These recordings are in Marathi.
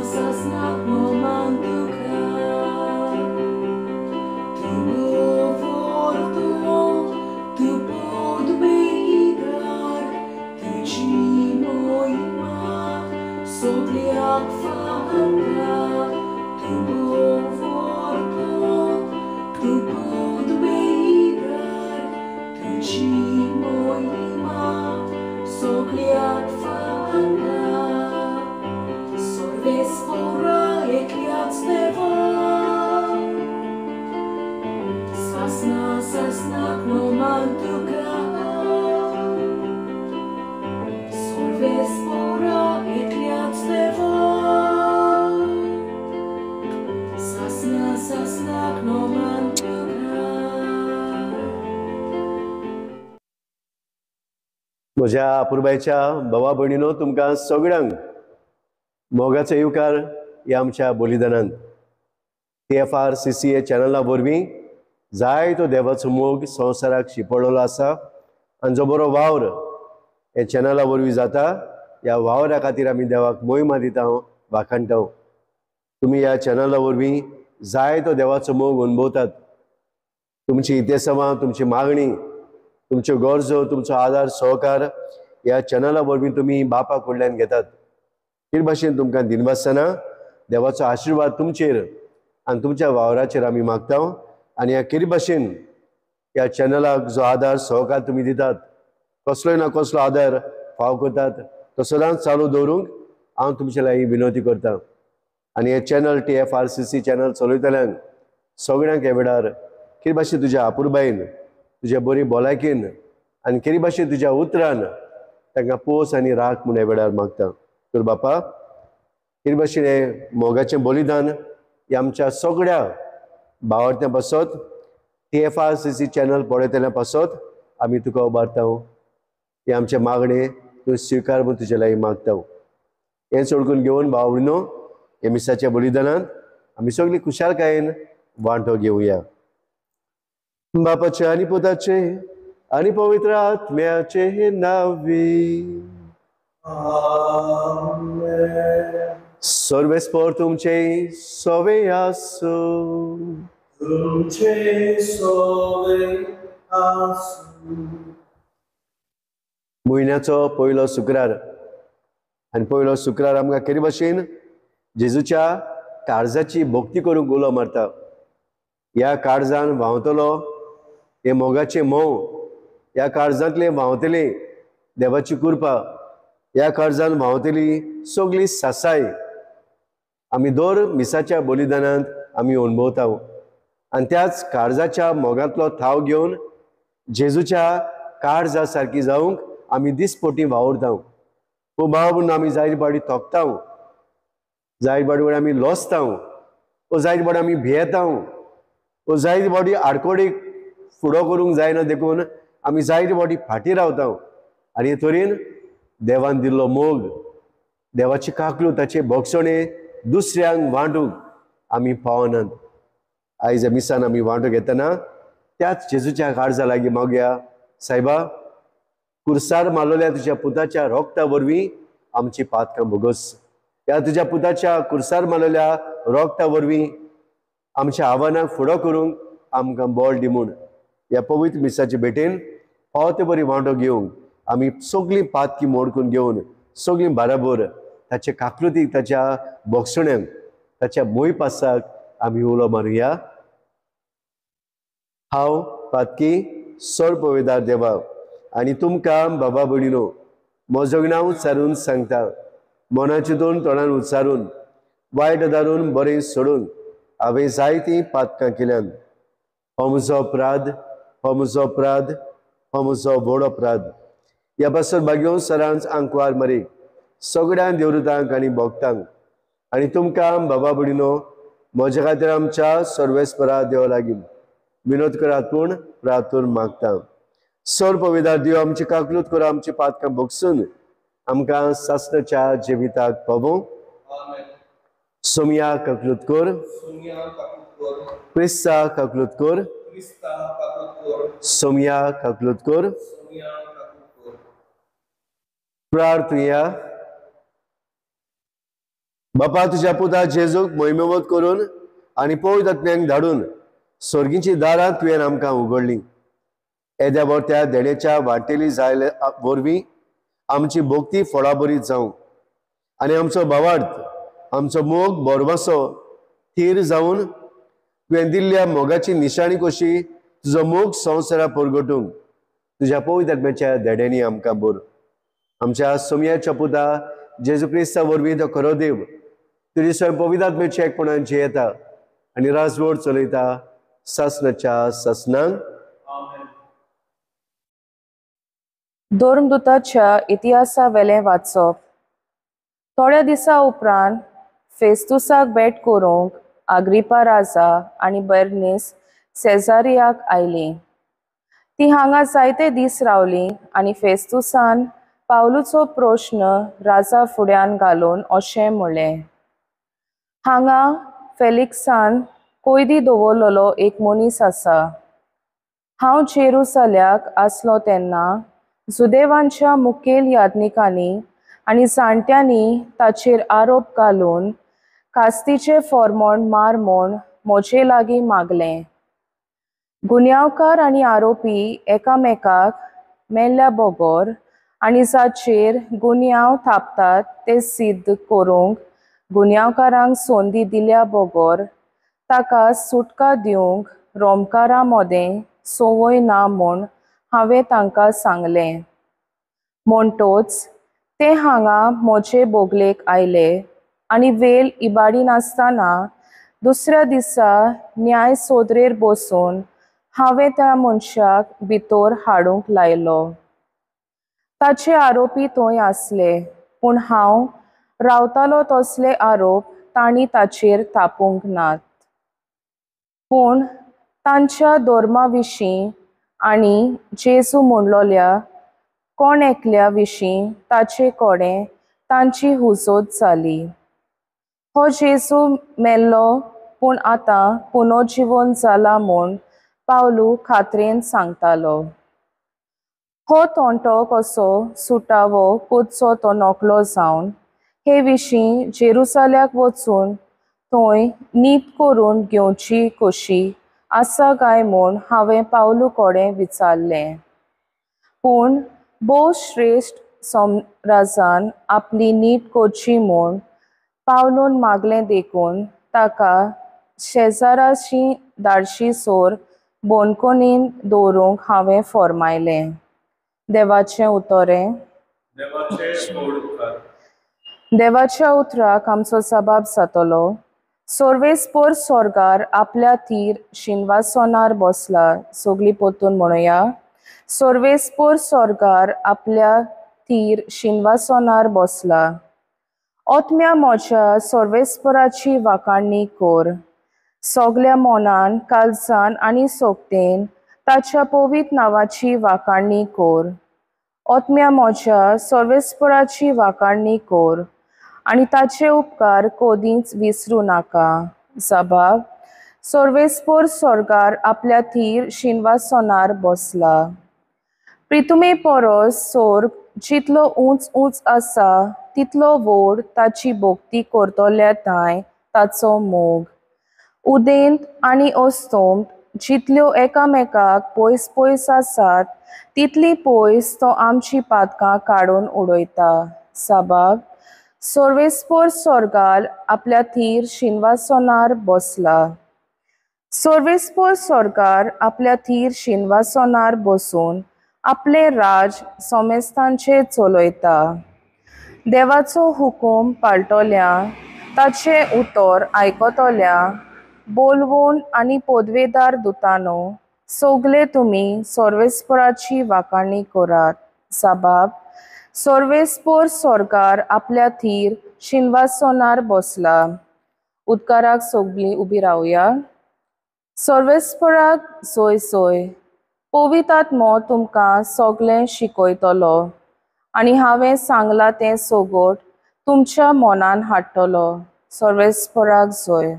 sasnak momentuka. Tu govorto, tu podbeigar, tu čimo ima, sokljak fanga. Tu govorto, tu podbeigar, tu čimo ima, sokljak fanga. Sorvespora ekliac neva, sasnak momentuka. Sorvespora ekliac neva, sasnak momentuka. म्हज्या अपुर्बायच्या भावा भयणीनो, तुमकां सगळ्यांक मोगाचो येवकार ह्या आमच्या बलिदानांत. TFRCC चॅनला वरवीं जायतो देवाचो मोग संवसाराक शिपडलेलो आसा आनी जो बरो वावर हे चॅनला वरवीं जाता, ह्या वावरा खातीर आमी देवाक महिमा दिता, वाखाणटा. तुमी ह्या चॅनला वरवीं जायतो देवाचो मोग अनुभवतात. तुमची इतेसवां, तुमची मागणी, तुमच्यो गरजो, तुमचो आदार सहकार ह्या चॅनला वरवीं तुमी बापा कडल्यान घेतात. हे भाशेन तुमकां दिनवासतना देवाचो आशिर्वाद तुमचेर आनी तुमच्या वावराचेर आमी मागता. आनी ह्या केरी भाशेन ह्या चॅनलाक जो आदार सहकार तुमी दितात, कसलोय ना कसलो आदार फाव करतात, तो सदांच चालू दवरूंक हांव तुमचे लागीं विनवती करता. आनी हे चॅनल TFRCC चॅनल चलयतल्यांक सगळ्यांक ह्या वेळार केरी भाशेन तुज्या अपुर्बायेन, तुज्या बरी भलायकेन आनी केरी भाशेन तुज्या उतरान तांकां पोस आनी राख म्हूण ह्या वेळार मागता. तर बापा, केरी भाशेन हे मोगाचें बलिदान हे आमच्या सगळ्या भावार्थ्यां पासत, TFRCC चॅनल पळयतल्या पासत आमी तुका उबारता. हे आमचे मागणे तूं स्विकार म्हूण तुजे लागीं मागता. हें सोडकून घेवन भाव भयणीनो, हे मिसाच्या बलिदानांत आमी सगळीं खुशालकायेन वांटो घेवया. बापाचे आनी पुताचे आनी पवित्र आत्म्याचे नांवी. सर्वेस्पर तुमचे सवे आसो. तुमचे सवे आसो. म्हयन्याचो पयलो शुक्रार आनी पयलो शुक्रार आमकां केरी भाशेन जेजूच्या काळजाची भक्ती करूंक उलो मारता. ह्या काळजान व्हांवतलो हे मोगाचे मोव, ह्या काळजांतले व्हांवतली देवाची कृपा, ह्या काळजान व्हांवतली सगळी सासाय आमी दर मिसाच्या बलिदानांत आमी अनुभवता. आनी त्याच काळजाच्या मोगांतलो थाव घेवन जेजूच्या काळजा सारकी जावंक आमी दिसपोटी वावुरता. हो भाव म्हणून आमी जायते पाटी तोखता, जायते पाटी आमी लोसता, वो जायते पाटी आमी भियेता, वो जायते पाटी आडकोडीक फुडो करूंक जायना देखून आमी जायते पाटी फाटीं रावता. आनी हे तरेन देवान दिल्लो मोग, देवाची काकलू, ताचे भोगसणे दुसऱ्यांक वांटूंक आमी पावनात. आयज मिसान आमी वांटो घेतना त्याच जेजूच्या काळजा लागीं मागया, सायबा, कुर्सार मारलेल्या तुज्या पुताच्या रोगता वरवीं आमची पातकां भोगस. ह्या तुज्या पुताच्या कुर्सार मारलेल्या रोगता वरवीं आमच्या आव्हानाक फुडो करूंक आमकां बळ दी म्हूण ह्या पवित्र मिसाचे भेटेन पावते बरी वांटो घेवंक आमी सगळीं पातकी मोडकून घेवन सगळीं बाराबर ताचे काकलुतीक, ताच्या भोगसण्यांक, ताच्या मोही पासाक आमी उलो मारुया. हांव पातकी सर पवेदार देवा आनी तुमकां बाबा भयणीनो म्हजो नांव उच्चारून सांगता. मनाचितून तोंडान उच्चारून वायट दारून बरें सोडून हांवें जायतीं पातकां केल्यान. हो म्हजो अपराध, हो म्हजो अपराध, हो म्हजो व्हड अपराध. ह्या पासत भाग्यो सरांच आंकवार मारीक सगळ्या देवृतांक आनी भक्तांक आनी तुमकां बाबा भयणीनो म्हजे खातीर आमच्या सर्वेस्परा देवा लागीं विनोद करात पूण प्रार्थून मागता. सर पवित्र देव, आमची काकलूत कर, आमची पातकां भोगसून आमकां सासणाच्या जिविताक पावूं. सोमया काकलूत कर, क्रिस्ता काकलूत कर, सोमया काकलूत कर. प्रार्थुया. बापा तुझ्या पुता जेजूक मोहिमेवत करून आनी पवित्र आत्म्यांक धाडून स्वर्गीची दारां तुवें आमकां उगडली. येद्या त्या देण्याच्या वाटेली जायल्या वरवीं आमची भोक्ती फळां बरी जावं आनी आमचो भावार्थ आमचो मोग बोरमासो थीर जावन तुवें दिल्ल्या मोगाची निशाणी कशी तुजो मोग संवसारा परगटूंक तुज्या पवित्र आत्म्याच्या देड्यांनी आमकां बोर. आमच्या सोमयाच्या पुता जेजू क्रिस्ता वरवीं तो खरो देव तुजी स्वयं पवित्र आत्म्याच्या एकपणान जियेता आनी राजवट चलयता ससनाच्या ससनांक. धर्मदूताच्या इतिहासा वेलें वाचप. थोड्या दिसा उपरांत फेस्तुसाक भेट करूंक अग्रिपा राजा आनी बेर्नीस सेजारियाक आयली. ती हांगा जायते दीस रावली आनी फेस्तुसान पावलूचो प्रश्न राजा फुड्यान घालून अशें म्हणलें, हांगा फेलिक्सान कोयदी दवरलेलो एक मनीस आसा. हांव जेरुसल्याक आसलो तेन्ना जुदेवांच्या मुखेल याज्ञिकांनी आनी जाणट्यांनी ताचेर आरोप घालून कास्तीचे फॉर्मोण मार म्हूण म्हजे लागीं मागलें. गुन्यांवकार आनी आरोपी एकामेकाक मेल्ल्या बगोर आनी जाचेर गुन्यांव थापतात ते सिद्ध करूंक गुन्यांवकारांक संदी दिल्या बगोर ताका सुटका दिवंक रोमकारां मदें संवय ना म्हूण हांवें तांकां सांगलें. म्हणटोच ते हांगा म्हजे बोगलेक आयले आनी वेल इबाडिनासतना दुसऱ्या दिसा न्याय सोदरेर बसून हांवें त्या मनशाक भितर हाडूंक लायलो. ताचे आरोपी थंय आसले पूण हांव रावतालो तसले आरोप तांणी ताचेर थापूंक नात. पूण तांच्या धर्मा विशीं आनी जेजू म्हणलोल्या कोण एकल्या विशीं ताचे कोडे तांची हुजत जाली. हो जेजू मेल्लो पूण आतां पुनर्जीवन जाला म्हूण पावलू खात्रेन सांगतालो. हो तोंटो कसो सुटावो कोचो तो नोकलो जावन हे विशीं जेरुसल्याक वचून थंय न्हीद करून घेवची कशी आसा काय म्हूण हांवें पावलू कोडे विचारलें. पूण भोव श्रेश्ठ सम्राजान आपली न्हीद करची म्हूण पावलून मागलें देखून ताका शेजाराची धाडशी सोर बोनकोनीन दवरूंक हांवें फॉर्मायलें. देवाचें उतोरें. देवाच्या उतराक आमचो जबाब जातलो. सर्वेस्पर स्वर्गार आपल्या थीर शिंवासनार बसला. सगळीं पोतून म्हणुया. सर्वेस्पर स्वर्गार आपल्या थीर शिंवासनार बसला. ओतम्या म्हज्या सर्वेस्पराची वाखाणणी कर. सगल्या मोनान काळजान आनी सोकतेन ताच्या पवित्र नांवाची वाखाणणी कर. ओतम्या म्हज्या सर्वेस्पराची वाखाणणी कर आनी ताचे उपकार कदींच विसरूं नाका. जबाब. सर्वेस्पर स्वर्गार आपल्या थीर शिंवासनार बसला. प्रितुमे परस स्वर्ग जितलो उंच उंच आसा तितलो व्हड ताची भोक्ती करतल्याताय ताचो मोग. उदेंत आनी अस्तंत जितल्यो एकामेकाक पयस पयस आसात तितली पयस तो आमची पातकां काडून उडयता. जबाब. सर्वेस्पर स्वर्गार आपल्या थीर शिंवासनार बसला. सर्वेस्पर स्वर्गार आपल्या थीर शिंवासनार बसून आपले राज सोमेस्तांचेर चलयता. देवाचो हुकूम पाळटोल्या ताचे उतर आयकतोल्या बोलवून आनी पदवेदार दुतानो सगळे तुमी सर्वेस्पराची वाखाणणी करात. जबाब. सर्वेस्पर स्वर्गार आपल्या थीर शिंवासनार बसला. उद्गाराक सगळीं उबी रावया. सर्वेस्पराक जय जय. पवित्र आत्मो तुमकां सगळें शिकयतलो आनी हांवें सांगलां तें सगट तुमच्या मनान हाडटलो. सर्वेस्पराक जय.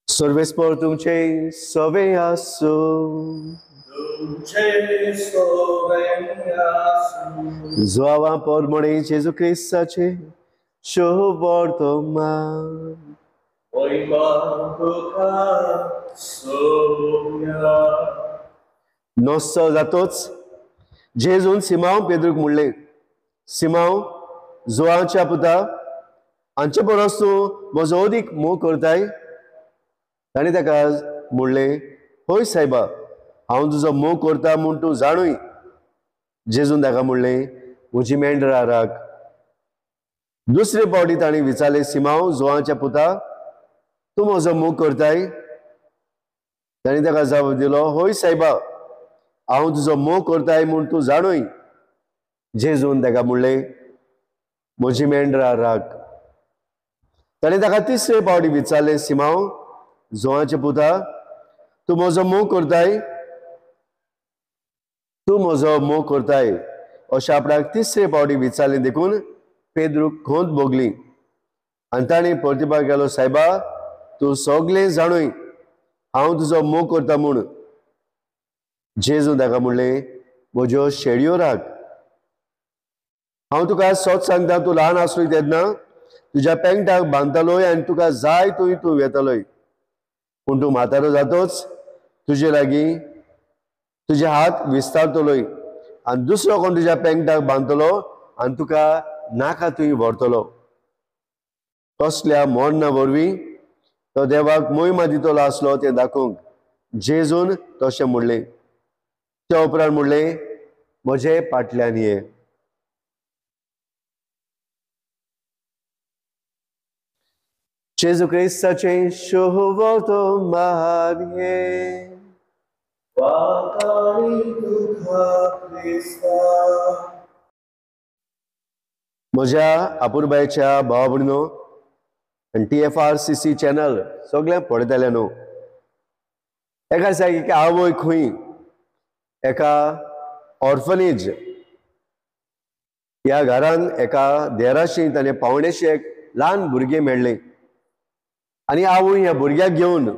सर्वेस्पर तुमचे सवे आसूं. जो आवा पोरमणे जेजू क्रिस्ताचे Shovortoman. Oima tuka soglia. Nosso जातोच जेजून सिमांव पेद्रूक म्हणले, सिमांव जोआच्या पुता, हांचे परस तूं म्हजो अदीक मोग करताय? ताणें ताका म्हणले, होय सायबा, हांव तुजो मोग करता म्हूण तूं जाणूय. जेजून ताका म्हणले, म्हजी मेंढरां राख. दुसरे फावटी ताणें विचारले, सिमांव जोआच्या पुता, तूं म्हजो मोग करताय? ताणें ताका जबाब दिलो, होय सायबा, हांव तुजो मोग करताय म्हूण तूं जाणूय. जेजून ताका म्हणले, म्हजी मेंढरां राख. ताणें ताका तिसरे फावटी विचारले, सिमांव जोआचे पुता, तूं म्हजो मोग करताय? तूं म्हजो मोग करताय अशें आपणाक तिसरे फावटी विचारलें देखून पेद्रूक खोंत भोगली. आनी ताणें परतिपाक गेलो, सायबा, तूं सगळें जाणूय, हांव तुजो मोग करता म्हूण. जेजून ताका म्हणले, म्हज्यो शेळयो राख. हांव तुका सोच सांगता, तूं ल्हान आसलोय तेन्ना तुज्या पेंगटाक बांदतालोय आनी तुका जाय थंय तूं वेतालोय. पूण तूं म्हातारो जातोच तुजे लागीं तुजे हात विस्तारतलोय आनी दुसरो कोण तुज्या पेंगटाक बांदतलो आनी तुका नाका थंय व्हरतलो. कसल्या मोडना वरवीं तो देवाक मोहिमा दितलो आसलो तें दाखोवंक जेजून तशें म्हणलें. त्या उपरांत म्हणलें, म्हजे फाटल्यान ये. जेजू क्रिस्ताचें शोभोवतोमान ये. Vakari tuka Krista. म्हज्या आपुरबायच्या भावा भयणीनो आनी TFRCC चॅनल सगळ्यांक पळयताले न्हू. एका दिसाक एका आवय खंय एका ऑर्फनेज ह्या घरान एका देराशी ताणें पावणेशी एक ल्हान भुरगें मेळ्ळें. आनी आवय ह्या भुरग्याक घेवन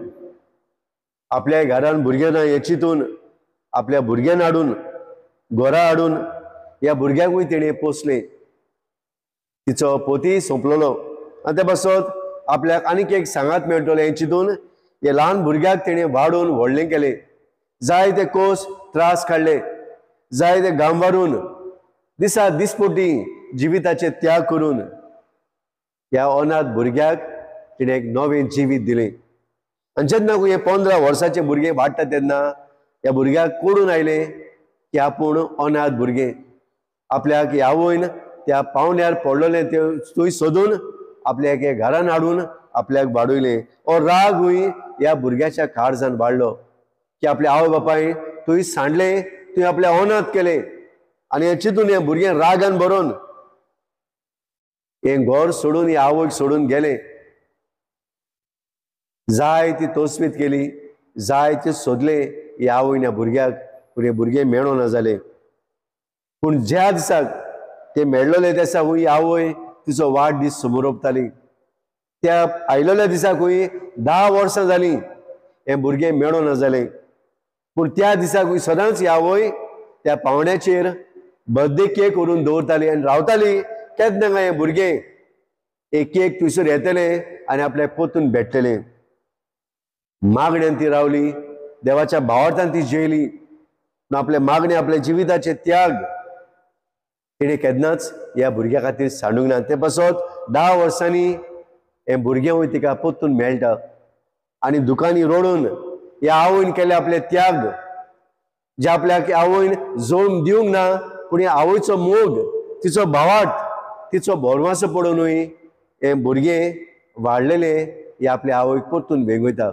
आपल्या घरान भुरगें ना हें चिंतून आपल्या भुरग्यान हाडून घरा हाडून ह्या भुरग्याकूय तेणें पोसलें. तिचो पोती सोंपलोलो आनी ते पासत आपल्याक आनीक एक सांगात मेळटलें हें चिंतून हे ल्हान भुरग्याक तेणें वाडून व्हडलें केलें. जाय ते कोस त्रास काडले, जाय ते गांवारून दिसा दिसपोटी जिविताचे त्याग करून ह्या अनाथ भुरग्याक तिणें एक नवें जिवीत दिलें. आनी जेन्ना हे 15 वर्साचे भुरगें वाडटा तेन्ना ह्या भुरग्याक कोडून आयलें की आपूण अनाथ भुरगें. आपल्याक ह्या आवयन त्या पावण्यार पडलेलें ते थंय सोदून आपल्याक हे घरान हाडून आपल्याक वाडयलें. हो राग हुंय ह्या भुरग्याच्या काळजान वाडलो की आपल्या आवय बापाय तुवें सांडलें, तुवें आपल्या अनाथ केलें. आनी हें चिंतून हें भुरगें रागान बरोवन हें घर सोडून ह्या आवयक सोडून गेलें. जाय ती तोसवीत केली, जाय ती सोदलें ह्या आवयन ह्या भुरग्याक, पूण हें भुरगें मेळो ना जालें. पूण ज्या दिसाक ते मेळ्ळले त्या दिसा हुंय आवय तिचो वाडदीस समोर ओंपताली. त्या आयलेल्या दिसाक हुंय 10 वर्सां जालीं हें भुरगें मेळो ना जालें. पूण त्या दिसाक हुंय सदांच ही आवय त्या पावण्याचेर बर्थडे केक व्हरून दवरताली आनी रावताली केन्ना काय हें भुरगें एक केक थंयसर येतलें आनी आपल्याक पोतून भेटतलें. मागण्यांत ती रावली, देवाच्या भावार्थान ती जेयली. आपले मागणे आपल्या जिविताचे त्याग तिणें केन्नाच ह्या भुरग्या खातीर सांडूंक ना. ते पासत 10 वर्सांनी हें भुरगें वय तिका पोतून मेळटा आनी दुखांनी रडून ह्या आवयन केले आपले त्याग जे आपल्याक आवयन जोडून दिवंक ना, पूण ह्या आवयचो मोग, तिचो भावार्थ, तिचो भरवंसो पडूनूय हें भुरगें वाडलेलें हे आपल्या आवयक परतून वेगयता.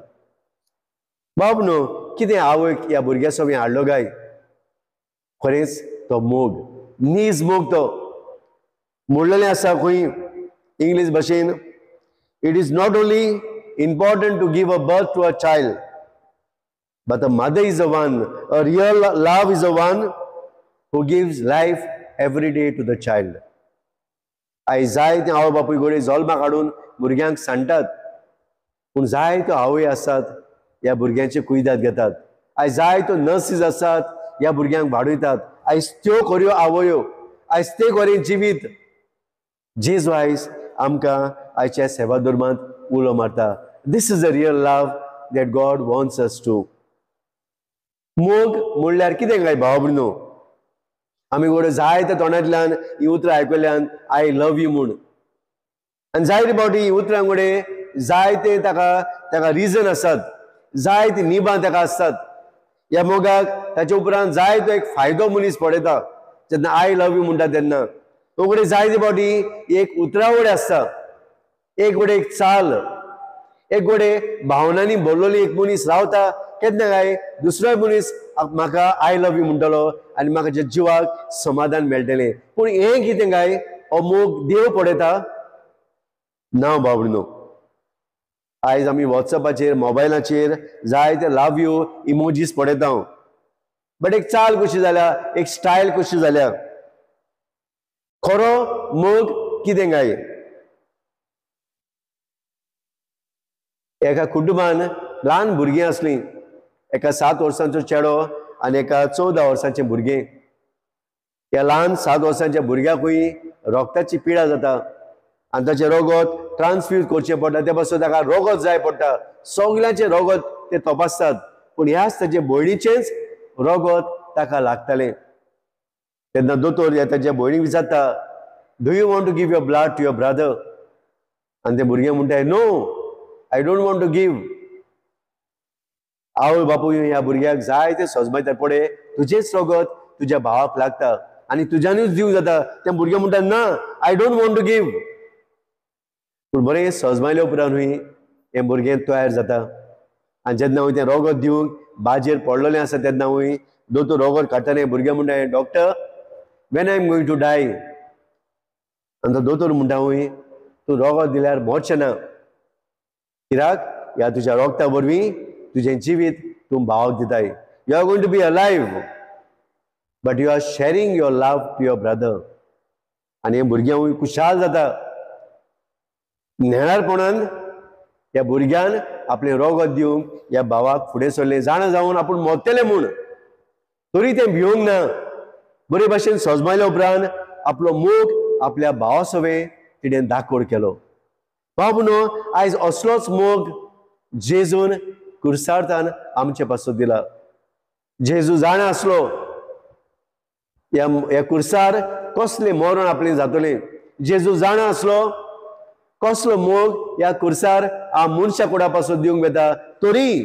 बाब न्हू, कितें आवयक ह्या भुरग्या सोबीत हाडलो काय? खरेंच तो मोग, नीज मोग. तो म्हणलेलें आसा खंय इंग्लीश भाशेन, it is not only important to give a birth to a child, but a mother is the one, a real love is the one who gives life every day to the child. आयज जाय ते आवय बापूय घोडे जल्माक हाडून भुरग्यांक सांडटात, पूण जाय त्यो आवय आसात ह्या भुरग्यांचे कुयदाद घेतात. आयज जाय त्यो नर्सीस आसात ह्या भुरग्यांक वाडयतात. आयज त्यो खऱ्यो आवयो, आयज ते खरें जिवीत. जेजू आयज आमकां आयच्या सेवा धर्मांत उलो मारता. This is a real love that God wants us to. मोग म्हणल्यार कितें काय भाव भयणो? आमी गोड जायते तोंडांतल्यान ही उतरां आयकल्ल्यान आय लव यू म्हूण. आनी जायते फावटी ही उतरां गोडे जायते ताका रिजन आसात, जायती निबां ताका आसतात. ह्या मोगाक ताचे उपरांत जायतो एक फायदो मनीस पडयता जेन्ना आय लव यू म्हणटा तेन्ना. तो गोडे जायते फावटी एक उतरावळ आसता, एक गोडे एक चाल, एक गोडे भावनांनी भरलोली एक मनीस रावता. केन्ना काय दुसरोय मनीस म्हाका आय लव यू म्हणटलो आनी म्हाका जे जिवाक समाधान मेळटलें. पूण हें कितें काय हो मोग देव पडयता? ना भाव भयणो. आयज आमी वॉट्सॅपाचेर मोबायलाचेर जायते लव यू इमोजीस पडयता, बट एक चाल कशी जाल्या, एक स्टायल कशी जाल्या. खरो मोग कितें काय? एका कुटुंबान ल्हान भुरगीं आसलीं, एका 7 वर्सांचो चेडो आनी एका 14 वर्सांचें भुरगें. ह्या ल्हान 7 वर्सांच्या भुरग्याकूय रोगताची पिडा जाता आनी ताचें रगत ट्रान्सफ्यूज करचें पडटा. ते पासून ताका रगत जाय पडटा. सगळ्यांचें रगत ते तपासतात, पूण ह्याच ताचे भयणीचेंच रगत ताका लागतलें. तेन्ना दोतोर ताच्या भयणीक विचारता, do you want to give your blood to your brother? आनी तें भुरगें म्हणटा, no, I don't want to give. आवय बापूय ह्या भुरग्याक जायते सोजमायतात, पडे तुजेंच रगत तुज्या भावाक लागता आनी तुज्यानूच दिवंक जाता. तें भुरगें म्हणटा, ना, I don't want to give. पूण बरें सोजमायल्या उपरांतूय हें भुरगें तयार जाता आनी जेन्ना तें रगत दिवंक बाजेर पडलेलें आसा तेन्ना दोतोर रगत काडटलें. भुरगें म्हणटा, doctor, when I am going to die. आनी तो दोतोर म्हणटा, तूं रगत दिल्यार मरचें ना, कित्याक ह्या तुज्या रगता वरवीं तुजें जिवीत तूं भावाक दिताय. You are going to be alive, but you are sharing your love to your brother. आनी हें भुरगें खुशाल जाता. नेणारपणान ह्या भुरग्यान आपलें रगत दिवंक ह्या भावाक फुडें सरलें. जाणा जावन आपूण मरतलें म्हूण, तरी तें भिवंक ना. बरे भाशेन सोजमायल्या उपरांत आपलो मोग आपल्या भावा सवे तिणें दाखोड केलो. भाव भयणो, आयज असलोच मोग जेजून कुर्सार्थान आमचे पासत दिला. जेजू जाणा आसलो ह्या कुर्सार कसलें मरण आपलें जातलें. जेजू जाणा आसलो कसलो मोग ह्या कुर्सार मनशा कुडा पासून दिवंक येता. तरी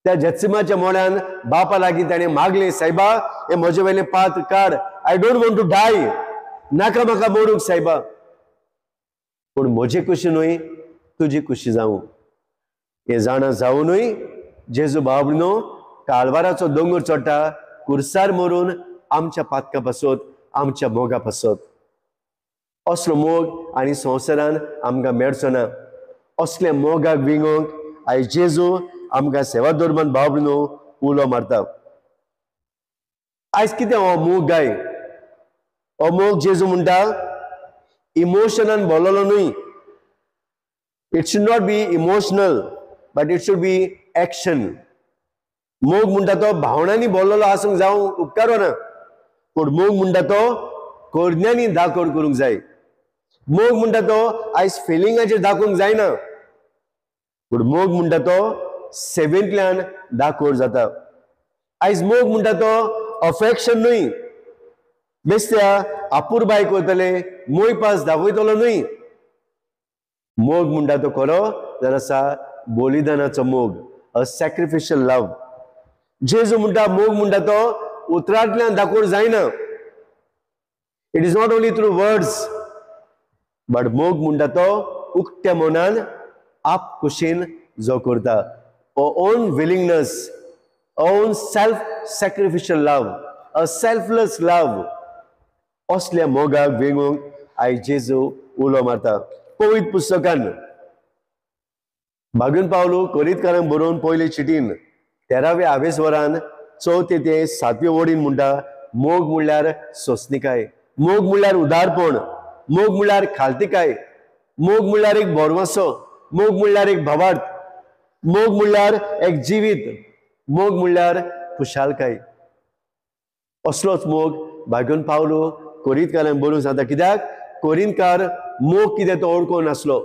त्या जेत्सिमाच्या मोड्यान बापा लागीं ताणें मागलें, सायबा, हें म्हजे वयलें पात्र काड. I don't want to die. नाका म्हाका मरूंक सायबा, पूण म्हजे कुशी न्हय, तुजी कुशी जावं. हें जाणा जावनूय जेजू भाव भयणो काळवाराचो दोंगर चडटा, कुर्सार मरून आमच्या पातका पासत, आमच्या मोगा पासत. असलो मोग आनी संवसारान आमकां मेळचो ना. असल्या मोगाक विंगोवंक आयज जेजू आमकां सेवा धर्मान भाव भयणो उलो मारता. आयज कितें हो मोग काय? हो मोग जेजू म्हणटा इमोशनान भरलेलो न्हय. It should not be emotional, but it should be action. मोग म्हणटा तो भावनांनी भरलेलो आसूंक जावं उपकारो ना, पूण मोग म्हणटा तो करण्यांनी दाखोड करूंक जाय. मोग म्हणटा तो आयज फिलिंगाचेर दाखोवंक जायना, पूण मोग म्हणटा तो सेवेंतल्यान दाखोड जाता. आयज मोग म्हणटा तो अफेक्शन न्हय, बेश्ट्या आपुरबाय करतले, मोयपास दाखयतलो न्हय. मोग म्हणटा तो खरो जाल्यार आसा बलिदानाचो मोग, अ सॅक्रिफिशियल लव. जेजू म्हणटा मोग म्हणटा तो उतरांतल्यान दाखोड जायना. It is not only through words, but मोग म्हणटा तो उक्त्या मनान आप कुशीन जो करता. Own willingness, own self sacrificial love, a selfless love. असल्या मोगाक वेगोवंक आयज जेजू उलो मारता. पवित्र पुस्तकान भागून पावलो कोरींतकारांक बरोवन पयले चिटीन 13व्या आवेसवरान 4 ते 7 वडीन म्हणटा, मोग म्हणल्यार सोंसणिकाय, मोग म्हणल्यार उदारपण, मोग म्हणल्यार खालतिकाय, मोग म्हणल्यार एक बोरवासो, मोग म्हणल्यार एक भावार्थ, मोग म्हणल्यार एक जिवीत, मोग म्हणल्यार खुशालकाय. असलोच मोग भागून पावलो कोरींतकारांक बरोवन सांगता. कित्याक कोरिंतकार मोग कितें तो ओळखून नासलो.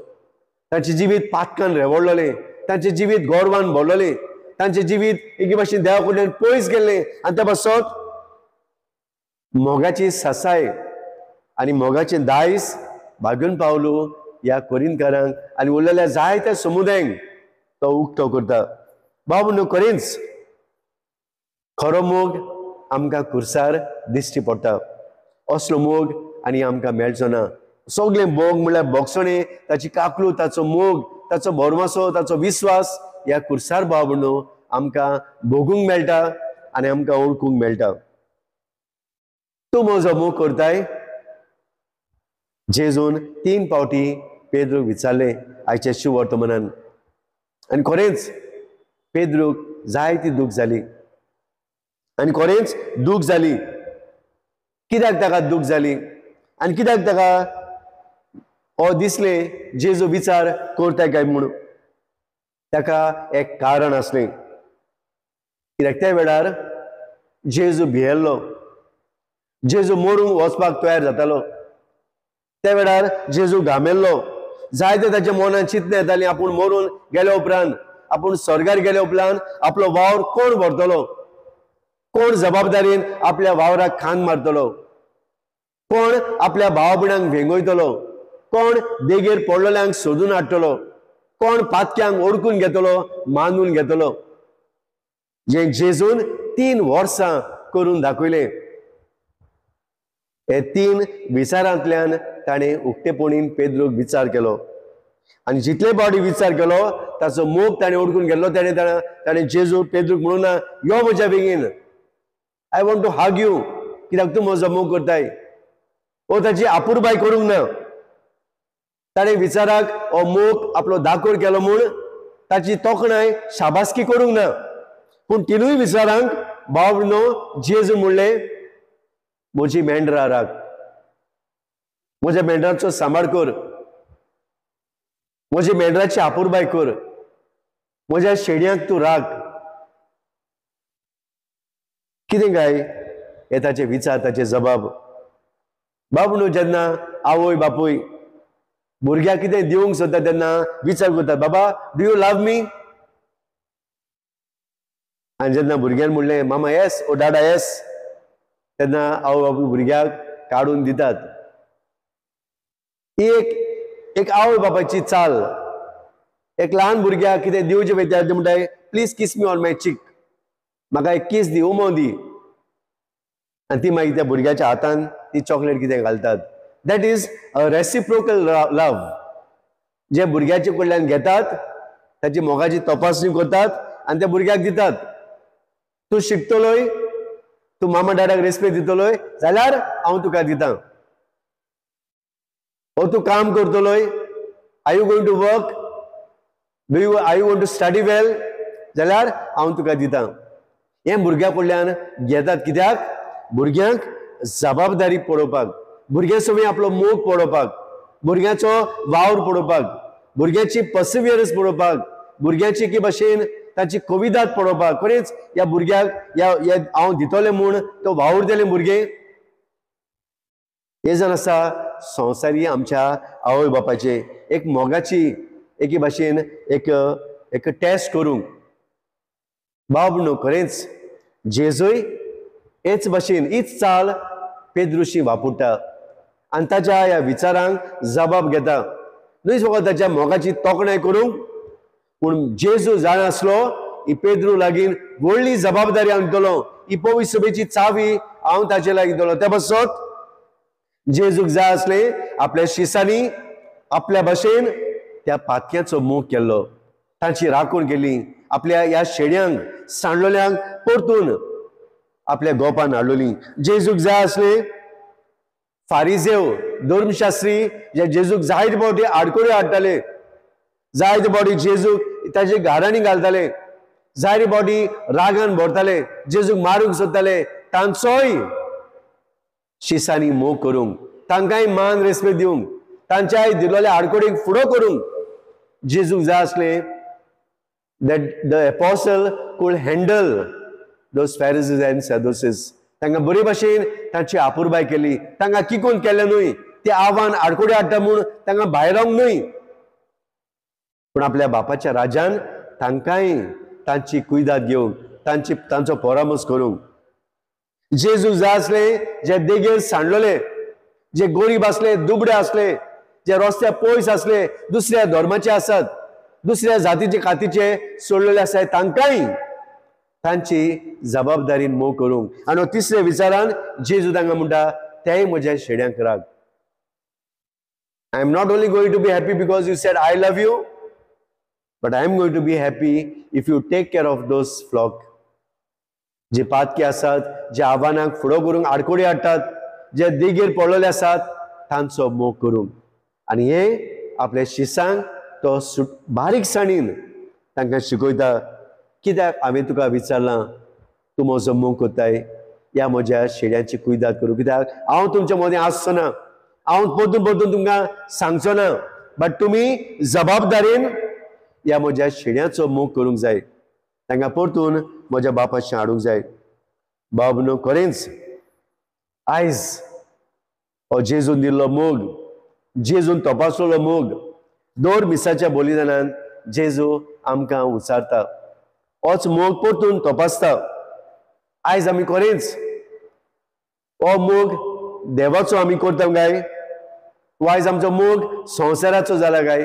तांचे जिवीत पातकान रेवळ्ळलें, तांचे जिवीत गोरवान भरलेलें, तांचे जिवीत एके भाशेन देवा कडल्यान पयस गेल्लें. आनी त्या पासत मोगाची सासाय आनी मोगाचें दायज भागून पावलो ह्या कोरिंतकारांक आनी उरलेल्या जायत्या समुदायांक तो उक्तो करता. बाबू न्हू खरेंच खरो मोग आमकां खुर्सार दिश्टी पडटा. असलो मोग आनी आमकां मेळचो ना. सगळे मोग म्हळ्यार बोगसणे, ताची काकलू, ताचो मोग, ताचो भरवंसो, ताचो विश्वास ह्या खुर्सार बाब न्हू आमकां भोगूंक मेळटा आनी आमकां ओळखूंक मेळटा. तूं म्हजो मोग करताय? जेजून 3 फावटी पेद्रूक विचारलें आयच्या शुभ वर्तमानान. आनी खरेंच पेद्रूक जायती दूख जाली आनी खरेंच दूख जाली. कित्याक ताका दूख जाली आनी कित्याक ताका हो दिसलें जेजू विचार करताय काय म्हणून? ताका एक कारण आसलें. कित्याक त्या वेळार जेजू भियेल्लो, जेजू मरूंक वचपाक तयार जातालो. त्या वेळार जेजू घामेल्लो. जायते ताच्या मनान चिंतनां येतालीं आपूण मरून गेल्या उपरांत, आपूण स्वर्गार गेल्या उपरांत आपलो वावर कोण भरतलो, कोण जबाबदारीन आपल्या वावराक खांद मारतलो, कोण आपल्या भाव भयणांक भेंगयतलो, कोण देगेर पडलेल्यांक सोदून हाडटलो, कोण पातक्यांक ओळखून घेतलो, मानून घेतलो. जे जेजून 3 वर्सां करून दाखयलें. हे 3 विचारांतल्यान ताणें उक्तेपणीन पेद्रूक विचार केलो आनी जितले फावटी विचार केलो ताचो मोग ताणें ओळखून गेल्लो. ताणें जेजू पेद्रूक म्हणून ना, यो म्हज्या बेगीन, आय वॉन्ट टू हाग यू, कित्याक तूं म्हजो मोग करताय. हो ताची आपुरबाय करूंक ना. ताणें विचाराक हो मोग आपलो दाखोड केलो म्हूण ताची तोखणाय शाबासकी करूंक ना. पूण तिनूय विचारांक बाब न्हू जेजू म्हणलें, म्हजी मेंढरां राख, म्हज्या मेंढरांचो सांबाळ कर, म्हज्या मेंढराची आपुरबाय कर, म्हज्या शेडयांक तूं राख. कितें काय हे ताचे विचार, ताचे जबाब. बाब न्हू जेन्ना आवय बापूय भुरग्याक कितें दिवंक सोदता तेन्ना विचार करतात, बाबा डू यू लव मी? आनी जेन्ना भुरग्यान म्हणलें मामा येस ओ डाडा येस, तेन्ना आवय बापूय भुरग्याक काडून दितात. ही एक आवय बापाची चाल. एक ल्हान भुरग्याक कितें दिवचें पळय ते म्हणटाय, प्लीज किस मी ऑन माय चीक, म्हाका एक किस दी, उमो दी. आनी ती मागीर त्या भुरग्याच्या हातान ती चॉकलेट कितें घालतात. दॅट इज अ रेसिप्रोकल लव. जे भुरग्याचे कडल्यान घेतात ताची मोगाची तपासणी करतात आनी त्या भुरग्याक दितात. तूं शिकतलोय, तूं मामा डाडाक रेस्पेद दितलोय जाल्यार हांव तुका दितां. हो तूं काम करतलोय, are you going to work, are you going to study well, जाल्यार हांव तुका दितां. हें भुरग्या कडल्यान घेतात. कित्याक? भुरग्यांक जबाबदारी पळोवपाक, भुरग्या सवय आपलो मोग पळोवपाक, भुरग्याचो वावर पळोवपाक, भुरग्याची पर्सिवियरन्स पळोवपाक, भुरग्याची एके भाशेन ताची कविदाद पळोवपाक. खरेंच ह्या भुरग्याक हांव दितलें म्हूण तो वावर दिलें भुरगें. हे जण आसा संवसारी आमच्या आवय बापाचे एक मोगाची एके भाशेन एक टेस्ट करूंक. बाब न्हू खरेंच जेजूय हेच भाशेन हीच चाल पेद्रूशी वापरता आनी ताच्या ह्या विचारांक जबाब घेता. न्हय फकत ताच्या मोगाची तोखणाय करूंक, पूण जेजू जाण आसलो ही पेद्रू लागीं व्हडली जबाबदारी हांव दितलो. ही पवित्र सभेची चावी हांव ताचे लागीं दितलो. त्या पासत जेजूक जाय आसलें आपल्या शिसांनी आपल्या भाशेन त्या पातक्याचो मोग केल्लो, तांची राखण केली, आपल्या ह्या शेड्यांक सांडलोल्यांक परतून आपल्या गोपान हाडलोली. जेजूक जाय आसलें फारिजेव धर्मशास्त्री जे जेजूक जायते फावटी आडकोड्यो हाडटाले, जायते फावटी जेजूक ताचे घारांनी घालताले, जायते फावटी रागान भरताले, जेजूक मारूंक सोदताले, तांचोय शिसांनी मोग करूंक, तांकांय मान रेस्पेद दिवंक, तांच्याय दिलोल्या आडकोडीक फुडो करूंक जेजूक जाय आसलें that the apostle could handle those Pharisees and Sadducees. तांकां बरे भाशेन तांची आपुरबाय केली, तांकां किकून केलें न्हय, ते आव्हान आडकोडे हाडटा म्हूण तांकां भायर रावंक न्हय, पूण आपल्या बापाच्या राजान तांकांय तांची कुयदाद घेवंक, तांचो परामर्श करूंक. जेजू जाय आसले जे देगेर सांडलोले, जे गरीब असले, दुबळे असले, जे रस्त्यार पयस असले, दुसऱ्या धर्माचे आसात, दुसऱ्या जातीचे खातीचे सोडलेले आसात, तांकांय तांची जबाबदारीन मोग करूंक. आनी तिसऱ्या विचारान जेजू तांकां म्हणटा तेय म्हज्या शेड्यांक राख. I am not only going to be happy because you said I love you, but I am going to be happy if you take care of those flock. जे पातके आसात, जे आव्हानांक फुडो करूंक आडकोडी हाडटात, जे देगेर पडलेले आसात, तांचो मोग करूंक. आनी हे आपल्या शिसांक तो बारीकसाणीन तांकां शिकयता. कित्याक हांवें तुका विचारलां तूं म्हजो मोग कोत्ताय, ह्या म्हज्या शेड्यांची कुयदाद करूं. कित्याक हांव तुमच्या मदें आसचो ना, हांव परतून परतून तुमकां सांगचो ना, बट तुमी जबाबदारीन ह्या म्हज्या शेड्यांचो मोग करूंक जाय, तांकां परतून म्हज्या बापाचें हाडूंक जाय. बाब न्हू खरेंच आयज हो जेजून दिल्लो मोग, जेजून तपासलेलो मोग दर मिसाच्या बलिदानान जेजू आमकां उचारता, होच मोग परतून तपासता. आयज आमी खरेंच हो मोग देवाचो आमी करता काय, आयज आमचो मोग संवसाराचो जाला काय?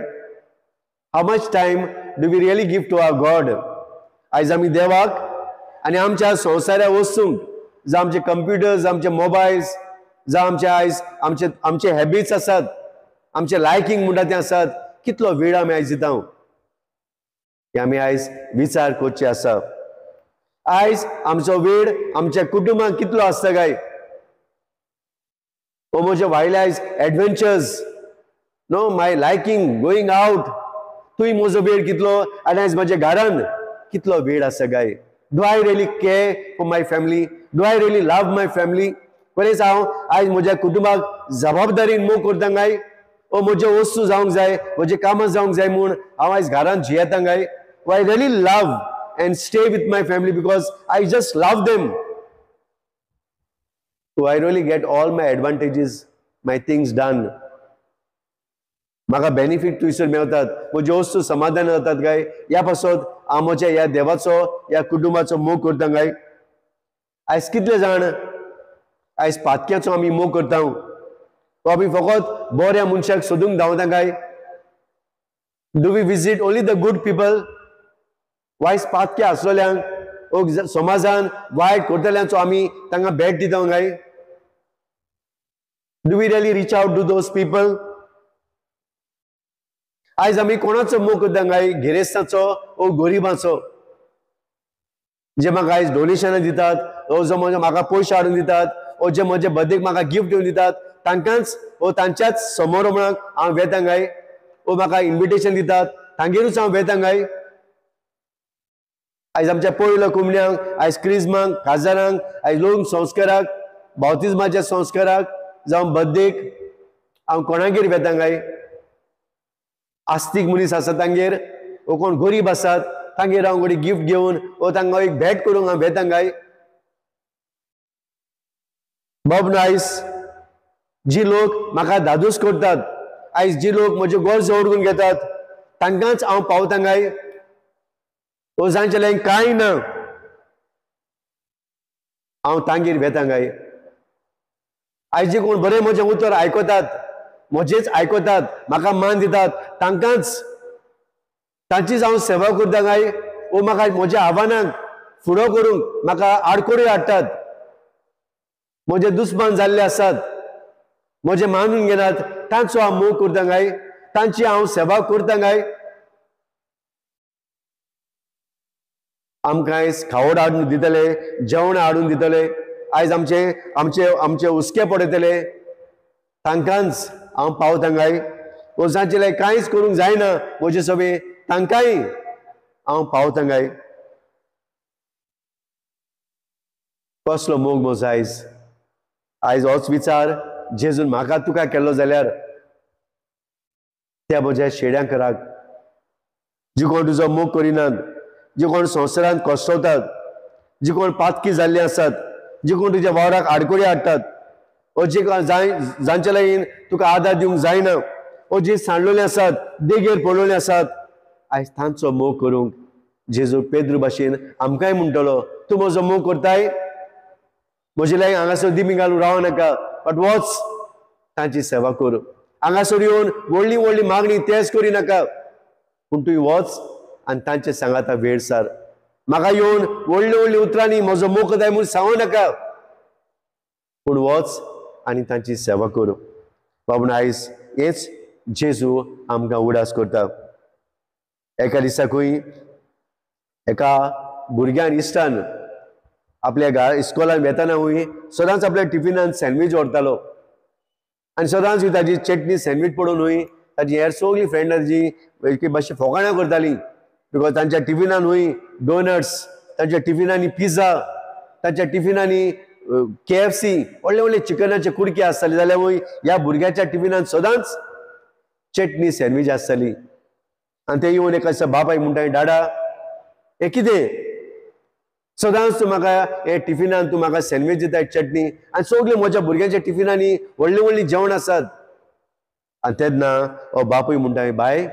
How much time do we really give to our God? आयज आमी देवाक आनी आमच्या संवसाऱ्या वस्तूंक, जावं आमचे कंप्युटर्स, आमचे मोबायल्स, जावं आमचे आयज आमचे हॅबिट्स आसात, आमचे लायकींग म्हणटा ते आसात, कितलो वेळ आमी आयज दिता हे आमी आयज विचार करचे आसा. आयज आमचो वेळ आमच्या कुटुंबाक कितलो आसता काय? ओ म्हजे वायले आयज एडवेंचर्स, नो माय लायकींग गोईंग आउट, तुय म्हजो वेळ कितलो, आनी आयज म्हज्या घरान कितलो वेळ आसा काय? Do I really care for my family? Do I really love my family? खरेंच हांव आयज म्हज्या कुटुंबाक जबाबदारीन मोग करता काय? ओ म्हज्यो वस्तू जावंक जाय, म्हजे कामां जावंक जाय म्हूण हांव आयज घरान जियेता काय? I really love and stay with my family because I just love them. So I really get all my advantages, my things done. म्हाका बेनिफिट थंयसर मेळटात, म्हज्यो वस्तू समाधान जातात काय? ह्या पासत हांव म्हज्या ह्या देवाचो, ह्या कुटुंबाचो मोग करता काय? आयज कितले जाण आयज पातक्याचो आमी मोग करता, तो आमी फकत बऱ्या मनशाक सोदूंक धांवता काय? Do we visit only the good people? वायज पातके आसलेल्यांक, समाजान वायट करतल्यांचो आमी तांकां भेट दिता काय? Do we really reach out to those people? आयज आमी कोणाचो मोग करता काय? गिरेस्ताचो ओ गरिबाचो, जे म्हाका आयज डोनेशनां दितात, ओ जो म्हाका पयशे हाडून दितात, ओ जे म्हजे बर्थडेक म्हाका गिफ्ट दिवन दितात, तांकांच ओ तांच्याच समारंभाक हांव वेता काय? ओ म्हाका इन्विटेशन दितात, तांगेरूच हांव वेता काय? आयज आमच्या पयलो कुमण्यांक, आयज क्रिस्मांक, काजारांक, आयज लोक संस्काराक, बावतिजमाच्या संस्काराक जावं बर्थडेक हांव कोणागेर वेता काय? आस्तीक मनीस आसा तांगेर, ओ कोण गरीब आसात तांगेर हांव कोणी गिफ्ट घेवन ओ तांकां एक भेट करूंक हांव वेता काय? बाब आयज जी लोक म्हाका धादोस करतात, आयज जी लोक म्हजे गरज ओळखून घेतात, तांकांच हांव पावता काय? ओ जांचेले कांय ना, हांव तांगेर वेता काय? आयज जे कोण बरें म्हजें उतर आयकतात, म्हजेच आयकतात, म्हाका मान दितात, तांकांच तांचीच हांव सेवा करता काय? ओ म्हाका म्हज्या आव्हानांक फुडो करूंक म्हाका आडकोडी हाडटात, म्हजे दुस्मान जाल्ले आसात, म्हजे मानून घेनात, तांचो हांव मोग करता काय? तांची हांव सेवा करता काय? आमकां आयज खावड हाडून दितले, जेवण हाडून दितले, आयज आमचे आमचे आमचे हुस्के पडयतले, तांकांच हांव पावता काय? ओ जांचेले कांयच करूंक जायना म्हजे सवे, तांकांय हांव पावता काय? कसलो मोग म्हजो आयज? आयज होच विचार जेजून म्हाका तुका केल्लो जाल्यार त्या म्हज्या शेड्यांक राख, जी कोण तुजो मोग करिनात, जी कोण संवसारांत कश्टवतात, जी कोण पातकी जाल्ली आसात, जी कोण तुज्या वावराक आडकोडी हाडटात, ओ जे जांच्या लागीं तुका आदार दिवंक जायना, ओ जे सांडलेले आसात, देगेर पडलेले आसात, आयज तांचो मोग करूंक जेजू पेद्रू भाशेन आमकांय म्हणटलो, तूं म्हजो मोग करताय? म्हजे लागीं हांगासर दिमी घालून राव नाका, बट वच तांची सेवा कर. हांगासर येवन व्हडली व्हडली मागणी तेच करी नाका, पूण तूं वच आनी तांचे सांगाता वेळ सार. म्हाका येवन व्हडली व्हडली उतरांनी म्हजो मोग करताय म्हूण सांगूं नाका, पूण वच आनी तांची सेवा कर. बाबून आयज हेच जेजू आमकां उडास करता. एका दिसाकूय एका भुरग्यान इश्टान आपल्या इस्कॉलान वेतानाूय सदांच आपल्या टिफिनान सँडवीच व्हरतालो आनी सदांच ताजी चटणी सँडवीच पडूनूय ताजी हेर सगळीं फ्रेंडां ताजी मातशी फोकाणां करतालीं. बिकॉज तांच्या टिफिनानूय डोनट्स, तांच्या टिफिनांनी पिझ्झा, तांच्या टिफिनांनी KFC व्हडले व्हडले चिकनाचे कुडके आसताले, जाल्यार ह्या भुरग्याच्या टिफिनान सदांच चटणी सँडवीच आसताली. आनी ते येवन एका दिसा बापायक म्हणटा, डाडा हे कितें सदांच तूं म्हाका हे टिफिनान तूं म्हाका सँडवीच दिताय चटणी, आनी सगळीं म्हज्या भुरग्यांच्या टिफिनांनी व्हडलीं व्हडलीं जेवण आसात. आनी तेन्ना हो बापूय म्हणटा, बाय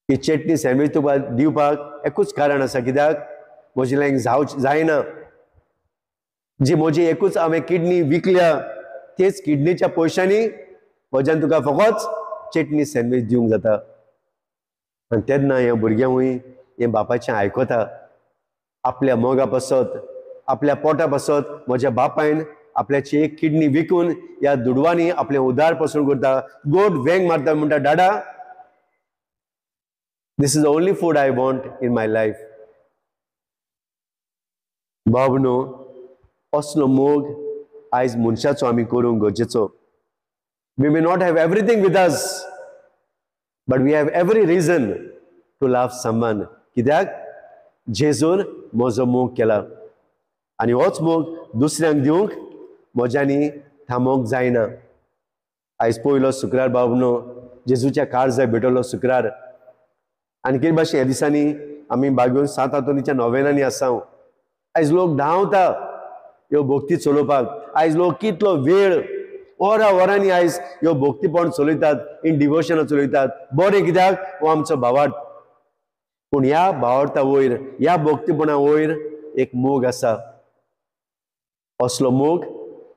ही चटणी सँडवीच तुका दिवपाक एकूच कारण आसा, कित्याक म्हजे लागीं जायना. जी म्हजी एकूच हांवें किडनी विकल्या, तेच किडनीच्या पयशांनी म्हज्यान तुका फकत चटणी सँडवीच दिवंक जाता. आनी तेन्ना हे भुरग्यांवूय हे बापाचें आयकता. आपल्या मोगा पासत, आपल्या पोटा पासत म्हज्या बापायन आपल्याची एक किडनी विकून ह्या दुडवांनी आपलें उदार पसून करता, गोड वेंग मारता, म्हणटा, डाडा this is the only food I want in my life. बाबनो, असलो मोग आयज मनशाचो आमी करूंक गरजेचो. We may not have everything with us, but we have every reason to love someone. कित्याक जेजून म्हजो मोग केला आनी होच मोग दुसऱ्यांक दिवंक म्हज्यांनी थांबोवंक जायना. आयज पयलो शुक्रार बाबनो, जेजूच्या काळजाय भेटलो शुक्रार. आनी कितें भाशेन ह्या दिसांनी आमी बागेवन 7 हातोनीच्या नोवेनांनी आसां. आयज लोक धांवता ह्यो भोक्ती चलोवपाक. आयज लोक कितलो वेळ वरांनी आयज ह्यो भोक्तीपण चलयतात, इन डिवोशनां चलयतात. बरें, कित्याक हो आमचो भावार्थ. पूण ह्या भावार्था वयर, ह्या भोक्तीपणा वयर एक मोग आसा. असलो मोग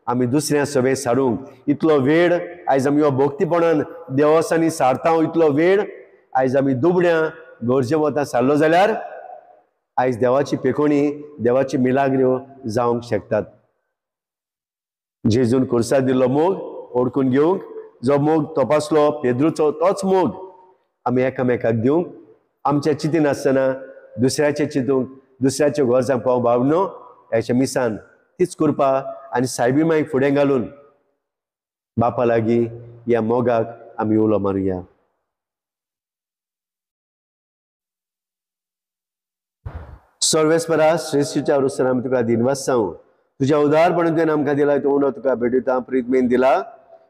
आमी दुसऱ्या सभेक सारूंक इतलो वेळ आयज आमी ह्यो भोक्तीपणान देवस्थानी सारता. इतलो वेळ आयज आमी दुबड्या गरजे वता सारलो जाल्यार आयज देवाची पेखोणी, देवाची मिलाग्र्यो जावंक शकतात. जेजून खुर्साद दिल्लो मोग ओळखून घेवंक, जो मोग तपासलो पेद्रूचो, तोच मोग आमी एकामेकाक दिवंक, आमच्या चिंतीन आसतना दुसऱ्याचे चिंतूंक, दुसऱ्याच्या गरजांक पावंक बाबनो, ह्याच्या मिसान तीच कृपा आनी सायबीमायक फुडें घालून बापा लागीं ह्या मोगाक आमी उलो मारुया. सर्वेस्परा श्रेष्ठीच्या अनुसार आमी तुका दिनवास सांगू. तुज्या उदारपणान तुवें आमकां दिला तो उंडो तुका भेटयता. प्रितमेन दिला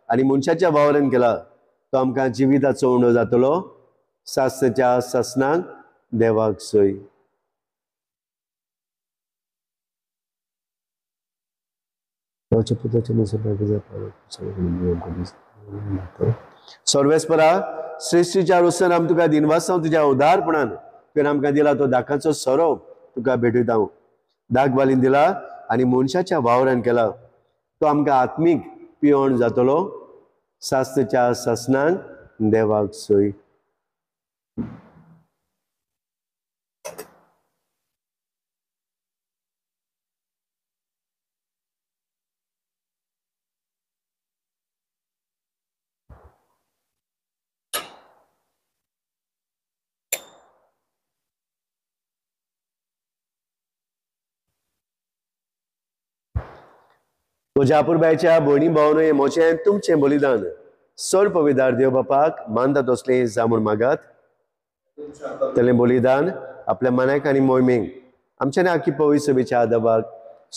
आनी मनशाच्या वावरान केला. तो आमकां जिविताचो उंडो जातलो. सासच्या ससनाक देवाक सोय. सर्वेस्परा श्रेष्ठीच्या अनुसार आमी तुका दिनवास सांगू. तुज्या उदारपणान तुवें आमकां दिला तो दाखाचो सोरो तुका भेटयता. दाग बालीन दिला आनी मनशाच्या वावरान केला. तो आमकां आत्मीक पिवण जातलो. सासच्या ससनाक देवाक सोय. म्हज्या आपुरबायच्या भयणी भावानो, हे म्हजें तुमचें बलिदान सर पविदार देव बापाक मानता तसलें जावून मागात. तेलें बलिदान आपल्या मनाक आनी मोहिमेक आमच्या आखी पवित्र सभेच्या आदाबाक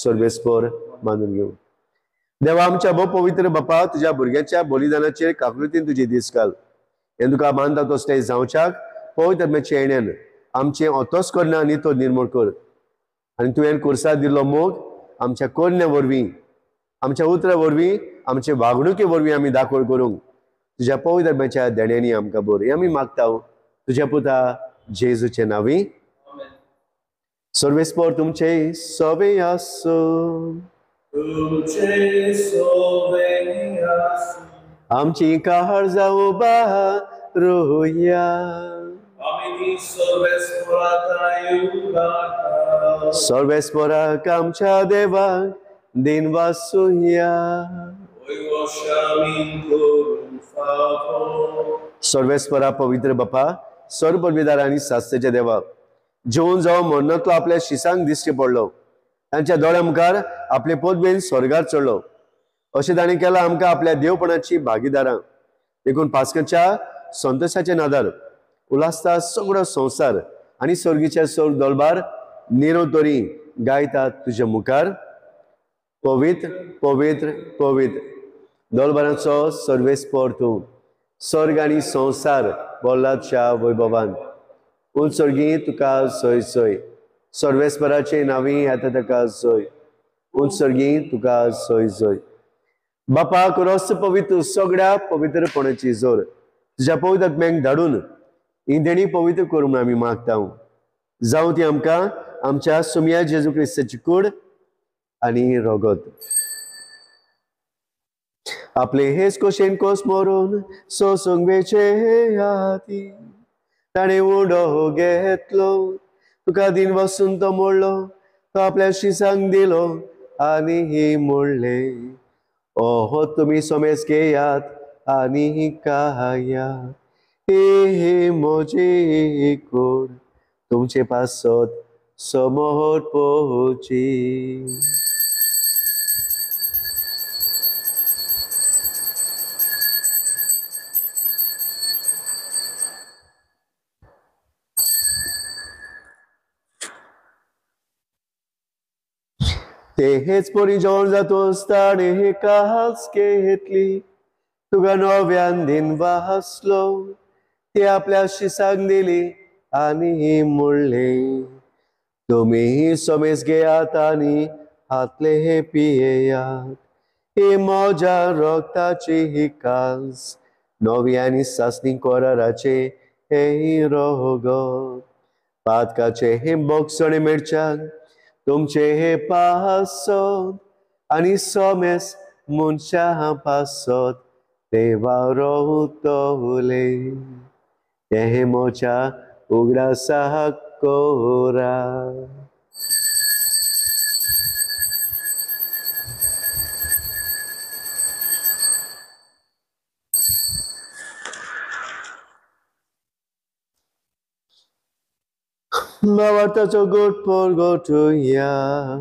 सर्वेस्पर मानून घेवं. देवा, आमच्या भोव पवित्र बापा, तुज्या भुरग्याच्या बलिदानाचेर काकुळतीन तुजी दीस घाल. हें तुका मानता तसलें जावच्याक पवित्र आत्म्याच्या येण्यान आमचें ओतोस करना नितो निर्मूळ कर. आनी तुवें कुर्साद दिल्लो मोग आमच्या कोरण्या वरवीं आमच्या उतरा वरवीं आमचे वागणुके वरवीं आमी दाखोळ करूंक तुज्या पवित्र आत्म्याच्या देण्यानी आमकां बोर आमी मागता तुज्या पुता जेजूचे नावी सर्वेस्पर तुमचे सवे आसो तुमचे सोबे आसूं आमची काळजा उबारुया आमी सर्वेस्पराताय उबारता सर्वेस्पराक आमच्या देवाक दिन वासुया ओयवशामी करून फावो सर्वेस्परा पवित्र बापा सर्वपदवीदार आनी सास्तेच्या देवा जेवून जावं मरणांतलो आपल्या शिसांक दिश्टी पडलो तांच्या दोळ्या मुखार आपले पदवेन स्वर्गार चडलो अशें ताणें केलां आमकां आपल्या देवपणाची भागीदारां देखून पास्काच्या संतोशाचे नादार उलासता सगळो संवसार आनी सर्गीचे सर दरबार निरंतरी गायतात तुज्या मुखार पवित्र पवित्र पवित्र दरबाराचो सर्वेस्पर तूं स्वर्ग आनी संवसार बोल्लाच्या वैभवान उंचसर्गी तुका सय सय सर्वेस्पराचे नावी येता ताका सय उंचसर्गी तुका सय सय बापा रोस पवित्र सगळ्या पवित्रपणाची जोर तुज्या पवित्र आत्म्याक धाडून ही देणी पवित्र करून आमी मागता जावं ती आमकां आमच्या सुमया जेजू क्रिस्ताची कूड आनी रगत आपले हेच कोशेन कोस मरून सोसूंक वेचे हाती ताणें उडो घेतलो तुका दिन वसून तो मोडलो तो आपल्या शिसांक दिलो आनी ही मोडले ओहो तुमी सोमेस घेयात आनी खायात हे मोजी कूड तुमचे पासत समोर पोची ते हेच पोरी जेवण जातोस ताणे हे कास घेतली तुका नव्यान दिन वासलो ते आपल्या शिसांक दिली आनी मोडले तुम्ही सोमेस घेयात आनी हातले हे पियेयात हे म्हज्या रक्ताची ही कास नवी आनी सासणी कोराराचे हे रगत पातकाचे हे बोगसणे मिरच्यान तुमचे हे पासत आनी सोमेस मनशा पासत देवा रोतले हे मोच्या उगडासा कोरा Mawartacho good for go to ya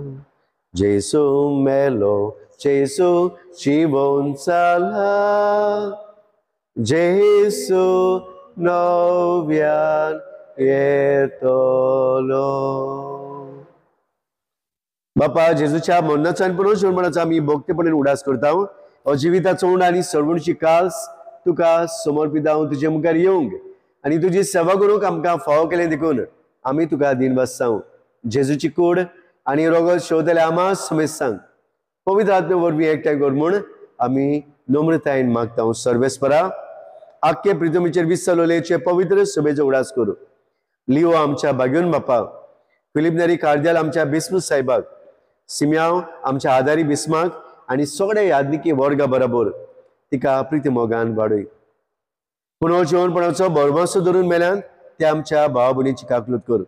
Jesu melo Jesu Shibon sala Jesu novian yetolo बापा जेजूच्या मरणाचान पुनर्जन्माचा आमी भक्तीपणान उडास करता अजिविताचो उंड आनी सर्वणची कास तुका समर्पित हांव तुजे मुखार येवंक आनी तुजी सेवा करूंक आमकां फावो केलें देखून आमी तुका दिन वाजता जेजूची कूड आनी रोगत शेवतले आमा समेस्तांक पवित्र आत्मे वरवीं एकठांय कर म्हूण आमी नम्रतायेन मागता सर्वेस्परा आख्खे प्रितमीचेर विसलोलेचे पवित्र सभेचो उडास करूं लिओ आमच्या भाग्योन बापा फिलिप नेरी कार्दियाल आमच्या बिस्मूस साहेबाक सिम्याव आमच्या आदारी बिस्माक आनी सगळे यादनिकी वर्गा बरोबर तिका प्रिती मोगान वाडय पुनर्जीवनपणाचो बरवासो धरून मेल्यान ते आमच्या भावा भयणीची काकलूत कर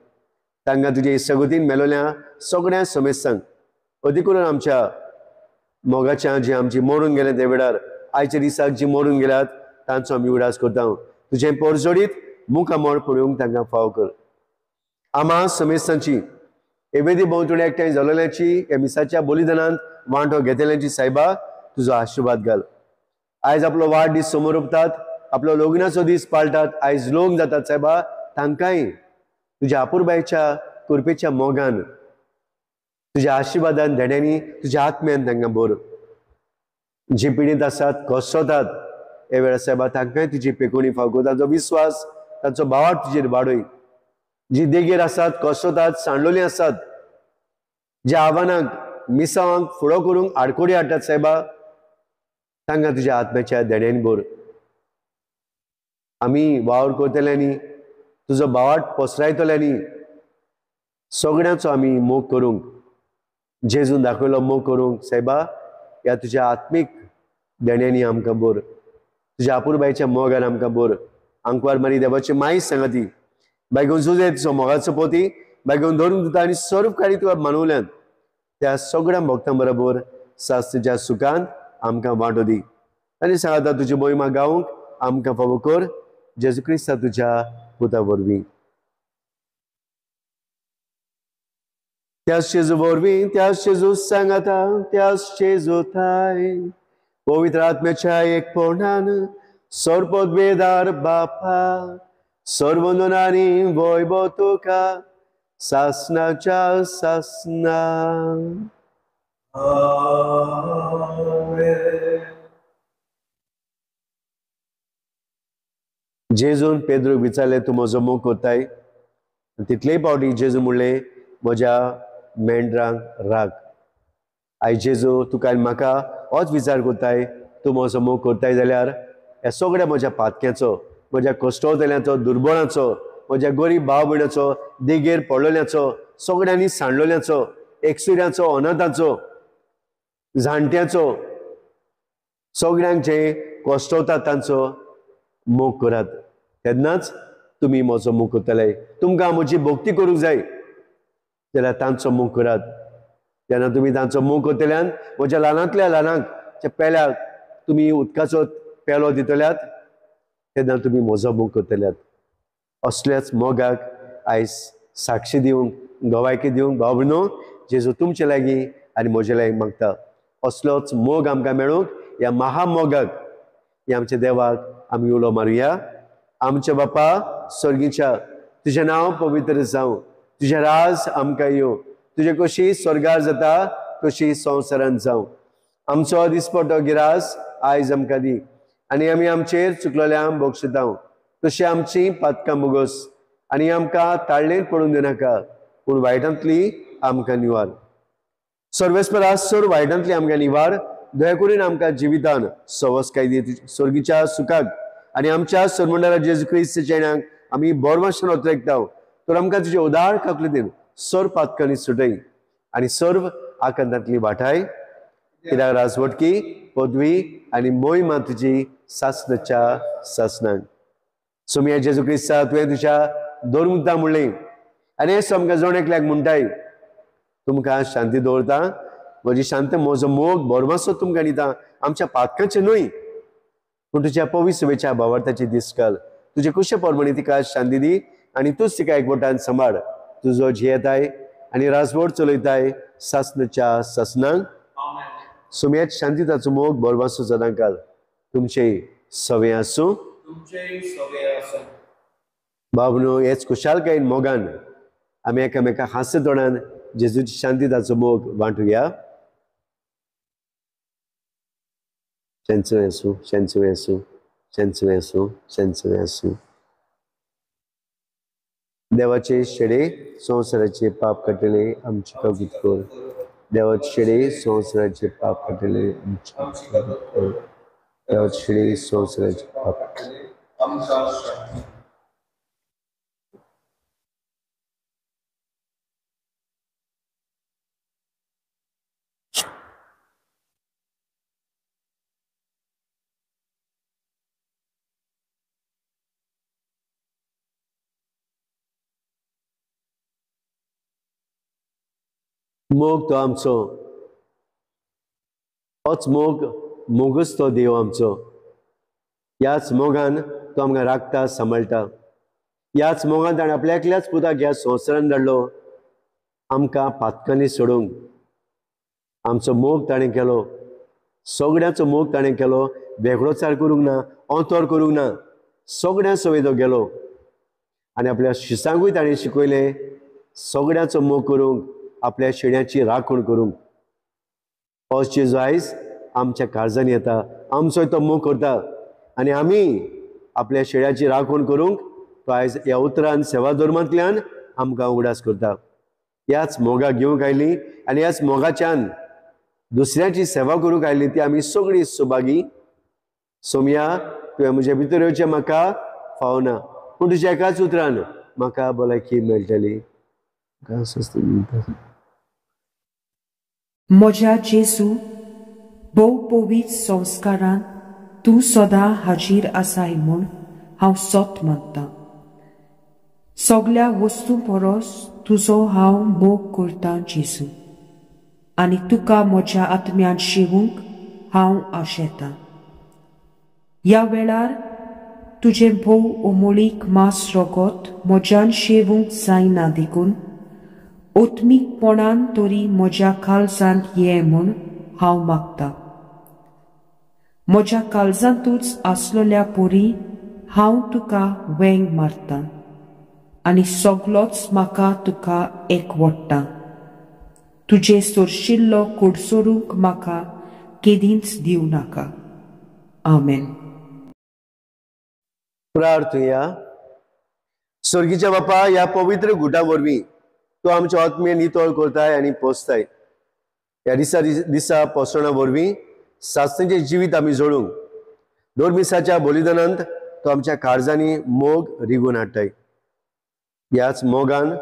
तांकां तुजे इश्टगतीन मेलोल्या सगळ्या समेस्तांक अदी करून आमच्या मोगाच्या जी आमची मरून गेले ते वेळार आयच्या दिसाक जी मरून गेल्यात तांचो आमी उडास करता तुजे परजोडीत मुखामोड पळोवंक तांकां फाव कर आमा समेस्तांची एवेदी भोंवतणी एकठांय जालोल्याची ह्या मिसाच्या बलिदानांत वांटो घेतल्यांची सायबा तुजो आशिर्वाद घाल आयज आपलो वाडदीस समोर उपतात आपलो लग्नाचो दीस पाळटात आयज लोक जातात सायबा तांकांय तुज्या आपुरबायच्या कृपेच्या मोगान तुज्या आशिर्वादान धड्यांनी तुज्या आत्म्यान तांकां बोर जी पिडीत आसात कोसतात हे वेळा सायबा तांकांय तुजी पेकोणी फावको तांचो विस्वास तांचो भावार्थ तुजेर वाडय जी देगेर आसात कोसतात सांडलोलीं आसात ज्या आव्हानांक मिसांक फुडो करूंक आडकोडी हाडटात साहेबा, तांकां तुज्या आत्म्याच्या देण्यान भर. आमी वावर करतल्यांनी, तुजो भावाट पसरायतल्यांनी सगळ्यांचो आमी मोग करूंक, जेजून दाखयलो मोग करूंक साहेबा, ह्या तुज्या आत्मीक देण्यांनी आमकां भर. तुज्या आपुरबायच्या मोगान आमकां भर. आंकवार मारी देवाची माय सांगा ती बायगून झुजे तुजो मोगाचो पोती बायगून धरून दिता आनी सर्व कारी तुका मानवल्यान त्या सगळ्या भक्तां बरोबर सास्त्रीच्या सुखान आमकां वांटो दी. आनी सांगता तुजी मोहिमा गावंक आमकां फावो कर. जेजू क्रिस्ता तुज्या पुता वरवीं. त्याच जेजू वरवीं, त्याच जेजू सांगाता, त्याच जेजू थाय पवित्र आत्म्याच्या एकपणान सर्वोद्वेदार बापा सर्वंदनांनी वैभव तुका सासनाच्या सासना. जेजून पेद्रूक विचारले तूं म्हजो मोग करताय? तितलेय पावटी जेजू म्हणलें म्हज्या मेंढरांक राख. आयज जेजू तुका आनी म्हाका होच विचार करताय, तूं म्हजो मोग करताय जाल्यार ह्या सगळ्या म्हज्या पातक्याचो, म्हज्या कश्टवतल्यांचो, दुर्बळांचो, म्हज्या गरीब भाव भयणाचो, देगेर पडलेल्यांचो, सगळ्यांनी सांडलेल्यांचो, एकसुऱ्यांचो, अनाथांचो, जाणट्यांचो, सगळ्यांक जे कश्टवतात तांचो मोग करात. तेन्नाच तुमी म्हजो मोग करतले. तुमकां म्हजी भक्ती करूंक जाय जाल्यार तांचो मोग करात. जेन्ना तुमी तांचो मोग करतल्यान म्हज्या ल्हानांतल्या ल्हानांक पेल्याक तुमी उदकाचो पेलो दितल्यात तेन्ना तुमी म्हजो मोग करतल्यात. असल्याच मोगाक आयज साक्षी दिवंक, गवायकी दिवंक भाव भयणो जेजू तुमचे लागीं आनी म्हजे लागीं मागता. असलोच मोग आमकां मेळूंक ह्या महामोगाक ह्या आमच्या देवाक आमी उलो मारुया. आमचे बापा स्वर्गीच्या, तुजें नांव पवित्र जावं, तुजें राज आमकां येवं, तुजें कशी स्वर्गार जाता तशी संवसारांत जावं. आमचो दिसपटो गिरास आयज आमकां दी आनी आमी आमचेर चुकलोल्यांक बक्षितांव, तशी आमची पातकां मुगोस आनी आमकां ताळणेर पडूंक दिनाका, पूण वायटांतली आमकां निवार. सर्वेस्परास सर वायटांतली आमकां निवार. दया करून आमकां जिवितान सवस्काय दी स्वर्गीच्या सुखाक आनी आमच्या सरमंडळा जेजू क्रिस्त जेण्याक आमी बोरमाशन उतरयता. तर आमकां तुजे उदार काकलेतीन सर्व पातकांनी सुटय आनी सर्व आकांतांतली वाटाय. कित्याक राजवटकी, पदवी आनी मोहिमा तुजी सासनाच्या सासनाक. सोम्या जेजू क्रिस्ता तुवें तुज्या दोरमुतां म्हणलें आनी हें आमकां जोण एकल्याक म्हणटाय, तुमकां शांती दवरता, म्हजी शांती म्हजो मोग बोरमासो तुमकां दिता. आमच्या पातकांचे न्हय पूण तुज्या पवित्र वेच्या भावार्थाची दिसकाल. तुजे कुशे परमणी तिका शांती दी आनी तूंच तिका एकवटान सांबाळ. तुजो जियेताय आनी राजवट चलयताय सासनाच्या सासनाक. सुम्यात शांतीताचो मोग बोरमासो सदांकाल. तुमचे सवे आसूं. बाबनो हेच खुशालकायेन मोगान आमी एकामेकाक हास्य तोंडान जेजूची शांतीताचो मोग वांटुया. शेंचवे आसूं, शेंचवे आसूं, शेंचवे आसूं, शेंचवे आसूं. देवाचे शेडे संवसाराचे पाप काडटले आमचे कबूल कर. देवाचे शेडे संवसाराचे पाप काडटले आमचे कबूल कर. देवाचे शेडे संवसाराचे पाप मोग तो आमचो. होच मोगच तो देव आमचो. ह्याच मोगान तो आमकां राखता, सांबाळटा. ह्याच मोगान ताणें आपल्या एकल्याच पुताक ह्या संवसारान धाडलो आमकां पातकांनी सोडूंक. आमचो मोग ताणें केलो, सगळ्यांचो मोग ताणें केलो. वेगळोचार करूंक ना, अंतर करूंक ना, सगळ्यां सवय तो गेलो. आनी आपल्या शिसांकूय ताणें शिकयलें सगळ्यांचो मोग करूंक, आपल्या शेड्याची राखण करूंक. होच जेजू आयज आमच्या काळजांनी येता, आमचोय तो मोग करता आनी आमी आपल्या शेड्याची राखण करूंक तो आयज ह्या उतरान सेवा धर्मांतल्यान आमकां उगडास करता. ह्याच मोगा घेवंक आयली आनी ह्याच मोगाच्यान दुसऱ्याची सेवा करूंक आयली ती आमी सगळीं सुभागी. सोम्या, तुवें म्हजे भितर येवचें म्हाका फावना, पूण तुज्या एकाच उतरान म्हाका भलायकी मेळटली. म्हज्या जेजू, भोव पवित्र संस्कारान तूं सदां हाजीर आसाय म्हूण हांव सोत मानतां. सगळ्या वस्तू परस तुजो हांव मोग करतां जेजू, आनी तुका म्हज्या आत्म्यान शिवूंक हांव आशेतां. ह्या वेळार तुजें भोव अमोलीक मास रगत म्हज्यान शेवूंक जायना देखून ओत्मीकपणान तरी म्हज्या काळजांत ये म्हूण हांव मागतां. म्हज्या काळजांतूच आसलेल्या पोरी हांव तुका वेंग मारतां आनी सगळोच म्हाका तुका एकवडटा. तुजे सोरशिल्लो कुडसोरूंक म्हाका केदींच दिवं नाका. आमेन. प्रार्थुया. स्वर्गीच्या बापा, ह्या पवित्र गुटा वरवीं तूं आमचे आत्मे नितळ करताय आनी पोसताय. ह्या दिसा पोसणा वरवीं सासणेचें जिवीत आमी जोडूंक दोरमिसाच्या बलिदानांत तूं आमच्या काळजांनी मोग रिगून हाडटाय. ह्याच मोगान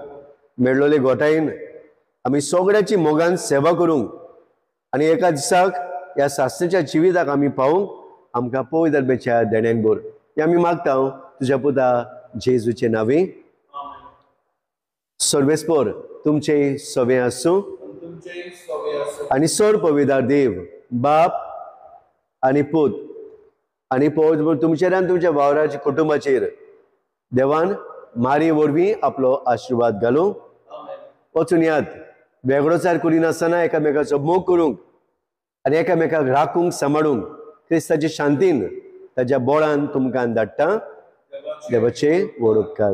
मेळ्ळोले गोठायेन आमी सगळ्याची मोगान सेवा करूंक आनी एका दिसाक ह्या सासणेच्या जिविताक आमी पावूंक आमकां पवित्र आत्म्याच्या देण्यान बोर. हें आमी मागता तुज्या पुता जेजूचे नांवे. सर्वेस्पोर तुमचे सवे आसूं आनी सर पवित्र देव बाप आनी पूत आनी पवित्र तुमचेर आनी तुमच्या वावराच्या कुटुंबाचेर देवान मारी वरवीं आपलो आशिर्वाद घालूं. वचून यात वेगळोचार करिनासतना एकामेकाचो मोग करूंक आनी एकामेकाक राखूंक सांबाळूंक क्रिस्ताचे शांतीन ताच्या बोळान तुमकां धाडटा. देवाचे व्हड उपकार.